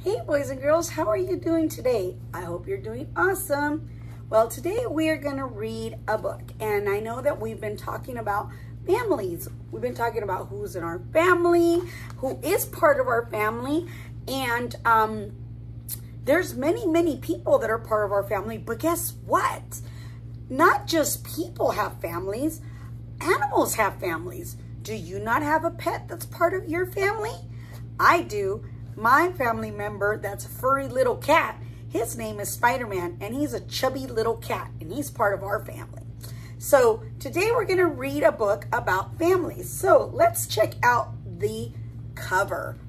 Hey boys and girls, how are you doing today? I hope you're doing awesome. Well, today we are going to read a book, and I know that we've been talking about families. We've been talking about who's in our family, who is part of our family, and there's many people that are part of our family, but guess what? Not just people have families, animals have families. Do you not have a pet that's part of your family? I do. My family member, that's a furry little cat, his name is Spider-Man, and he's a chubby little cat, and he's part of our family. So today we're going to read a book about families. So let's check out the cover.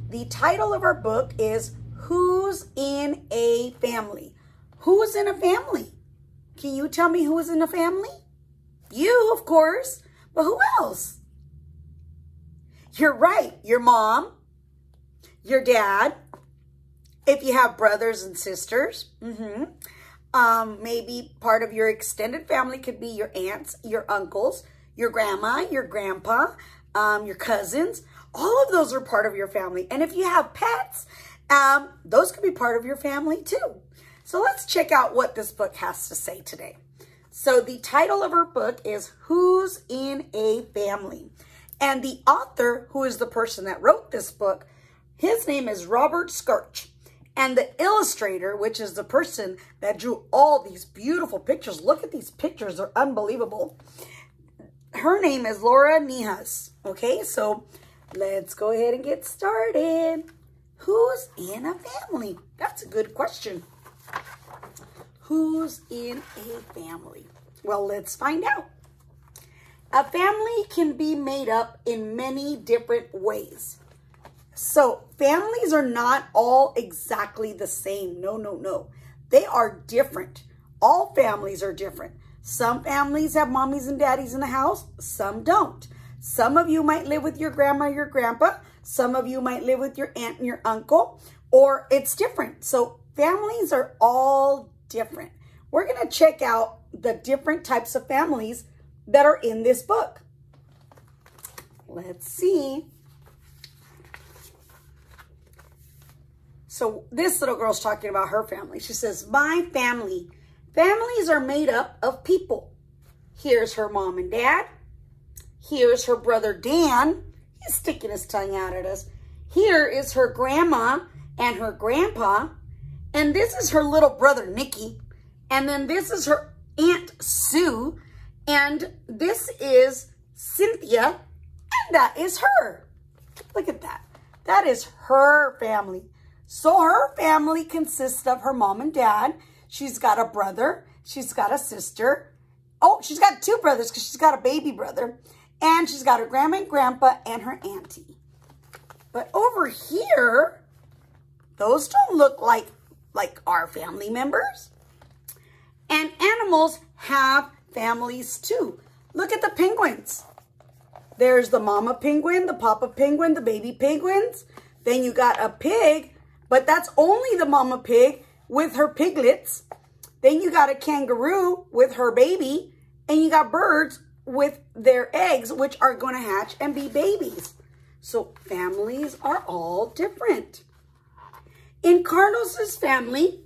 The title of our book is Who's in a Family? Who's in a family? Can you tell me who's in a family? You, of course, but who else? You're right, your mom, your dad, if you have brothers and sisters. Maybe part of your extended family could be your aunts, your uncles, your grandma, your grandpa, your cousins. All of those are part of your family. And if you have pets, those could be part of your family too. So let's check out what this book has to say today. So the title of our book is Who's in a Family? And the author, who is the person that wrote this book, his name is Robert Skirch. And the illustrator, which is the person that drew all these beautiful pictures. Look at these pictures. They're unbelievable. Her name is Laura Nijas. Okay, so let's go ahead and get started. Who's in a family? That's a good question. Who's in a family? Well, let's find out. A family can be made up in many different ways. So families are not all exactly the same. No. They are different. All families are different. Some families have mommies and daddies in the house. Some don't. Some of you might live with your grandma, your grandpa. Some of you might live with your aunt and your uncle, or it's different. So families are all different. We're going to check out the different types of families that are in this book. Let's see. So this little girl's talking about her family. She says, my family. Families are made up of people. Here's her mom and dad. Here's her brother Dan. He's sticking his tongue out at us. Here is her grandma and her grandpa. And this is her little brother, Nicky. And then this is her Aunt Sue. And this is Cynthia. And that is her. Look at that. That is her family. So her family consists of her mom and dad. She's got a brother. She's got a sister. Oh, she's got two brothers because she's got a baby brother. And she's got her grandma and grandpa and her auntie. But over here, those don't look like our family members. And animals have families too. Look at the penguins. There's the mama penguin, the papa penguin, the baby penguins. Then you got a pig. But that's only the mama pig with her piglets. Then you got a kangaroo with her baby. And you got birds with their eggs, which are going to hatch and be babies. So families are all different. In Carlos's family,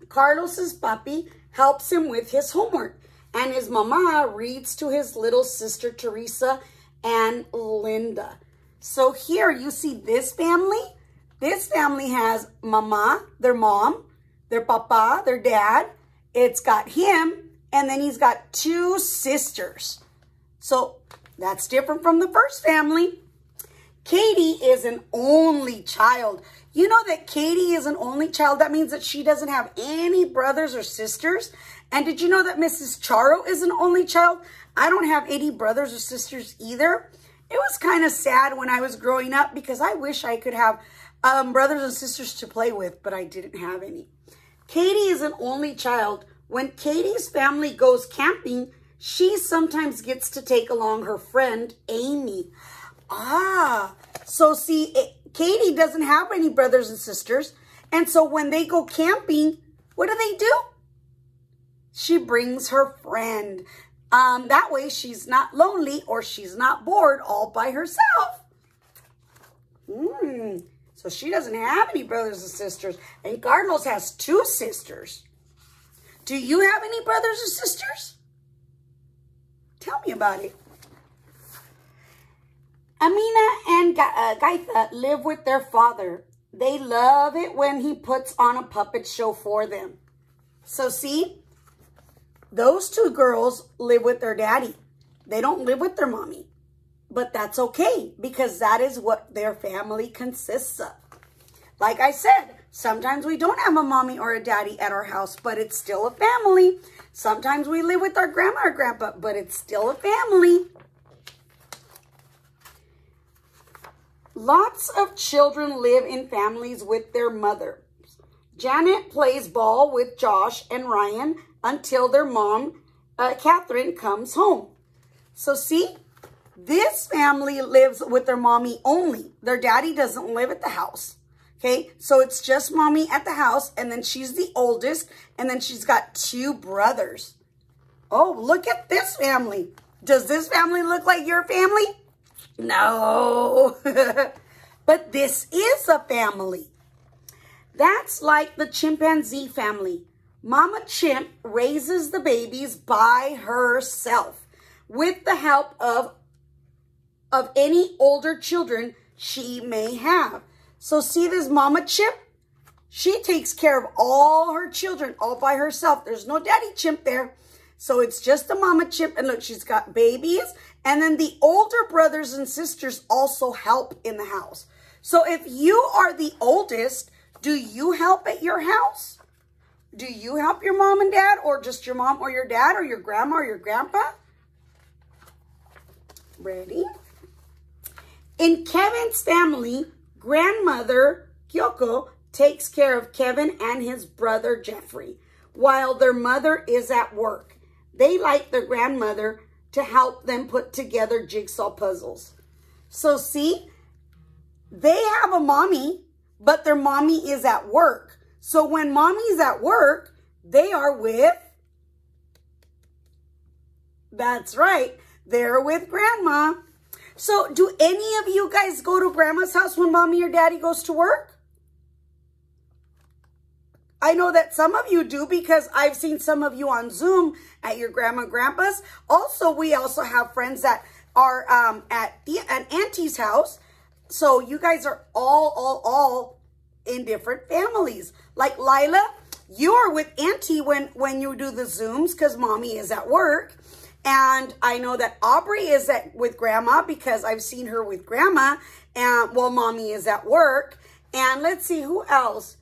Carlos's papi helps him with his homework. And his mama reads to his little sister Teresa and Linda. So here you see this family. This family has mama, their mom, their papa, their dad. It's got him, and then he's got two sisters. So that's different from the first family. Katie is an only child. You know that Katie is an only child? That means that she doesn't have any brothers or sisters. And did you know that Mrs. Charo is an only child? I don't have any brothers or sisters either. It was kind of sad when I was growing up because I wish I could have brothers and sisters to play with, but I didn't have any. Katie is an only child. When Katie's family goes camping, she sometimes gets to take along her friend, Amy. So see, Katie doesn't have any brothers and sisters. And so when they go camping, what do? She brings her friend. That way she's not lonely or she's not bored all by herself. So she doesn't have any brothers and sisters. And Carlos has 2 sisters. Do you have any brothers or sisters? Tell me about it. Amina and Gaitha live with their father. They love it when he puts on a puppet show for them. So see, those 2 girls live with their daddy. They don't live with their mommy. But that's okay, because that is what their family consists of. Like I said, sometimes we don't have a mommy or a daddy at our house, but it's still a family. Sometimes we live with our grandma or grandpa, but it's still a family. Lots of children live in families with their mother. Janet plays ball with Josh and Ryan until their mom, Catherine, comes home. So see, this family lives with their mommy only. Their daddy doesn't live at the house. Okay, so it's just mommy at the house, and then she's the oldest, and then she's got 2 brothers. Oh, look at this family. Does this family look like your family? No. But this is a family. That's like the chimpanzee family. Mama Chimp raises the babies by herself with the help of any older children she may have. So see this Mama Chimp? She takes care of all her children all by herself. There's no Daddy Chimp there. So it's just the Mama Chimp. And look, she's got babies. And then the older brothers and sisters also help in the house. So if you are the oldest, do you help at your house? Do you help your mom and dad, or just your mom or your dad or your grandma or your grandpa? Ready? In Kevin's family, grandmother Kyoko takes care of Kevin and his brother Jeffrey while their mother is at work. They like their grandmother to help them put together jigsaw puzzles. So see, they have a mommy, but their mommy is at work. So when mommy's at work, they are with, that's right, they're with grandma. So do any of you guys go to grandma's house when mommy or daddy goes to work? I know that some of you do, because I've seen some of you on Zoom at your grandma and grandpa's. Also, we also have friends that are at an auntie's house. So you guys are all in different families. Like Lila, you're with auntie when you do the Zooms, because mommy is at work. And I know that Aubrey is with grandma, because I've seen her with grandma, and while mommy is at work. And let's see, who else?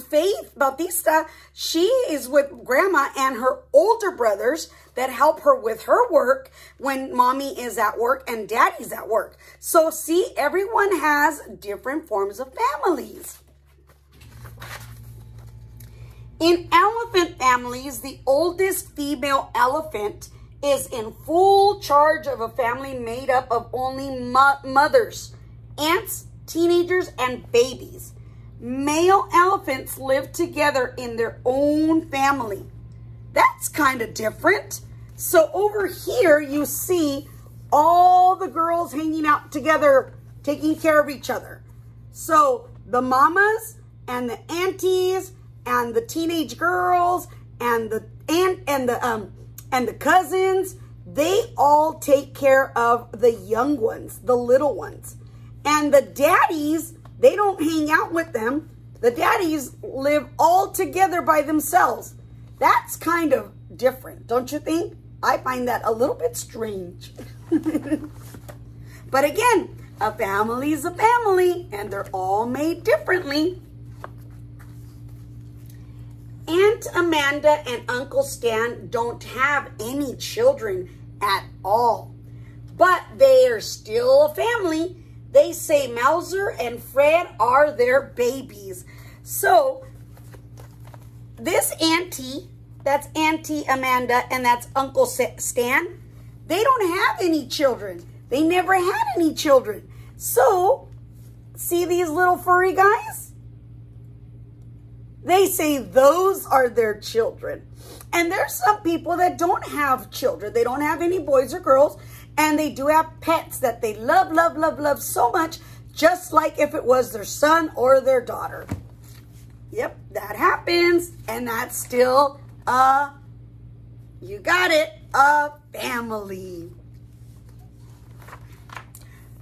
Faith Bautista, she is with grandma and her older brothers that help her with her work when mommy is at work and daddy's at work. So see, everyone has different forms of families. In elephant families, the oldest female elephant is in full charge of a family made up of only mothers, aunts, teenagers, and babies. Male elephants live together in their own family. That's kind of different. So over here, you see all the girls hanging out together, taking care of each other. So the mamas and the aunties and the teenage girls and the aunt and the cousins, they all take care of the young ones, the little ones. And the daddies, they don't hang out with them. The daddies live all together by themselves. That's kind of different, don't you think? I find that a little bit strange. But again, a family is a family, and they're all made differently. Aunt Amanda and Uncle Stan don't have any children at all, but they are still a family. They say Mauser and Fred are their babies. So this auntie, that's Auntie Amanda, and that's Uncle Stan, they don't have any children. They never had any children. So see these little furry guys? They say those are their children. And there's some people that don't have children. They don't have any boys or girls. And they do have pets that they love, love, love, love so much. just like if it was their son or their daughter. Yep, that happens. And that's still you got it, a family.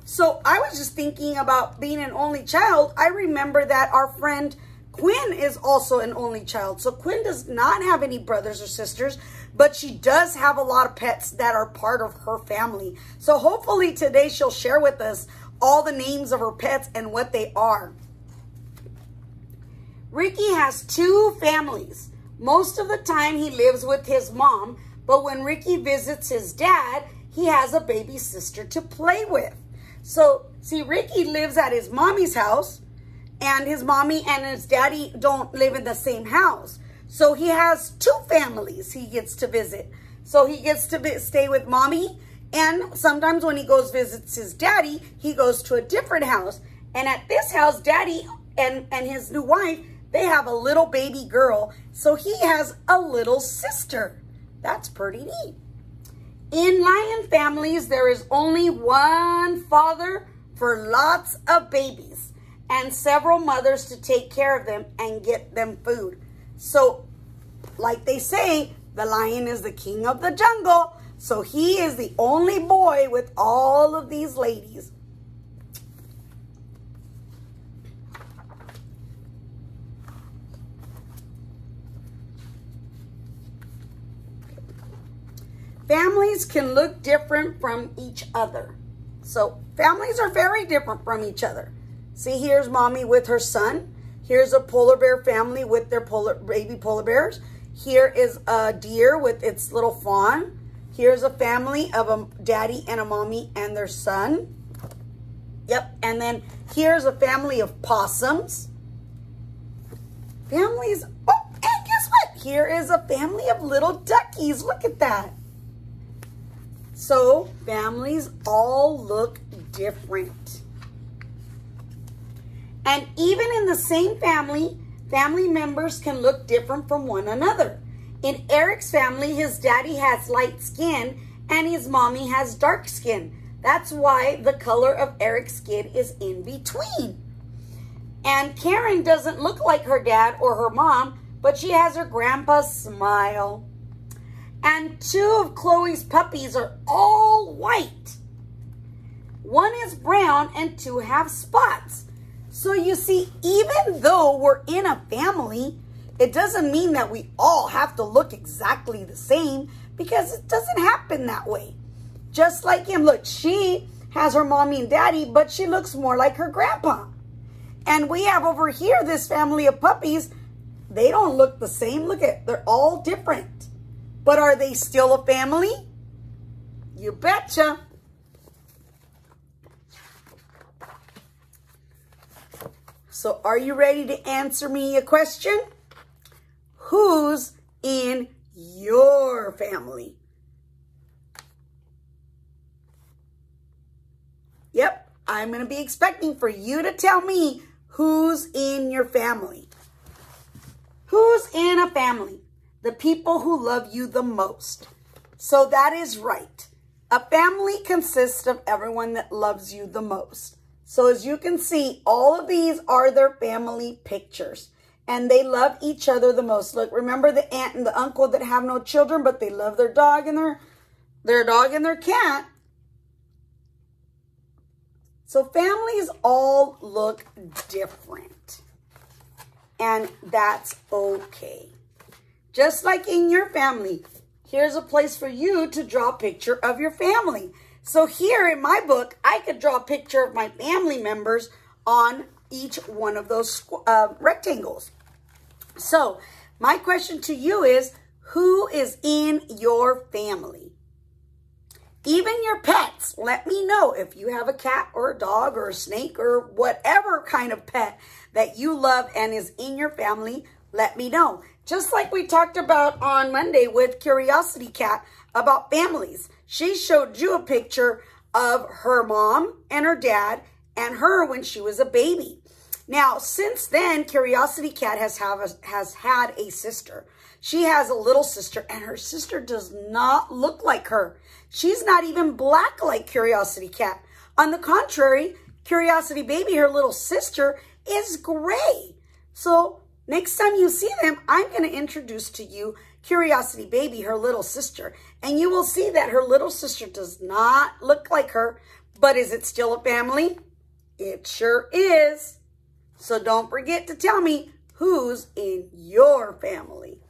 So I was just thinking about being an only child. I remember that our friend Quinn is also an only child. So Quinn does not have any brothers or sisters, but she does have a lot of pets that are part of her family. So hopefully today she'll share with us all the names of her pets and what they are. Ricky has 2 families. Most of the time he lives with his mom, but when Ricky visits his dad, he has a baby sister to play with. So, see, Ricky lives at his mommy's house, and his mommy and his daddy don't live in the same house. So he has 2 families he gets to visit. So he gets to stay with mommy, and sometimes when he goes visits his daddy, he goes to a different house. And at this house, daddy and his new wife, they have a little baby girl. So he has a little sister. That's pretty neat. In lion families, there is only one father for lots of babies and several mothers to take care of them and get them food. So, like they say, the lion is the king of the jungle. So he is the only boy with all of these ladies. Families can look different from each other. So families are very different from each other. See, here's mommy with her son. Here's a polar bear family with their baby polar bears. Here is a deer with its little fawn. Here's a family of a daddy and a mommy and their son. Yep, and then here's a family of possums. Families, oh, and guess what? Here is a family of little duckies. Look at that. So families all look different. And even in the same family, family members can look different from one another. In Eric's family, his daddy has light skin and his mommy has dark skin. That's why the color of Eric's skin is in between. And Karen doesn't look like her dad or her mom, but she has her grandpa's smile. And 2 of Chloe's puppies are all white. 1 is brown and 2 have spots. So you see, even though we're in a family, it doesn't mean that we all have to look exactly the same, because it doesn't happen that way. Just like him, look, she has her mommy and daddy, but she looks more like her grandpa. And we have over here this family of puppies. They don't look the same. Look at, they're all different. But are they still a family? You betcha. So are you ready to answer me a question? Who's in your family? Yep, I'm going to be expecting for you to tell me who's in your family. Who's in a family? The people who love you the most. So that is right. A family consists of everyone that loves you the most. So as you can see, all of these are their family pictures. And they love each other the most. Look, remember the aunt and the uncle that have no children, but they love their dog and their cat. So families all look different. And that's okay. Just like in your family, here's a place for you to draw a picture of your family. So here in my book, I could draw a picture of my family members on each one of those rectangles. So my question to you is, who is in your family? Even your pets, let me know if you have a cat or a dog or a snake or whatever kind of pet that you love and is in your family, let me know. Just like we talked about on Monday with Curiosity Cat about families. She showed you a picture of her mom and her dad and her when she was a baby. Now, since then, Curiosity Cat has had a sister. She has a little sister, and her sister does not look like her. She's not even black like Curiosity Cat. On the contrary, Curiosity Baby, her little sister, is gray. So next time you see them, I'm going to introduce to you Curiosity Baby, her little sister. And you will see that her little sister does not look like her. But is it still a family? It sure is. So don't forget to tell me who's in your family.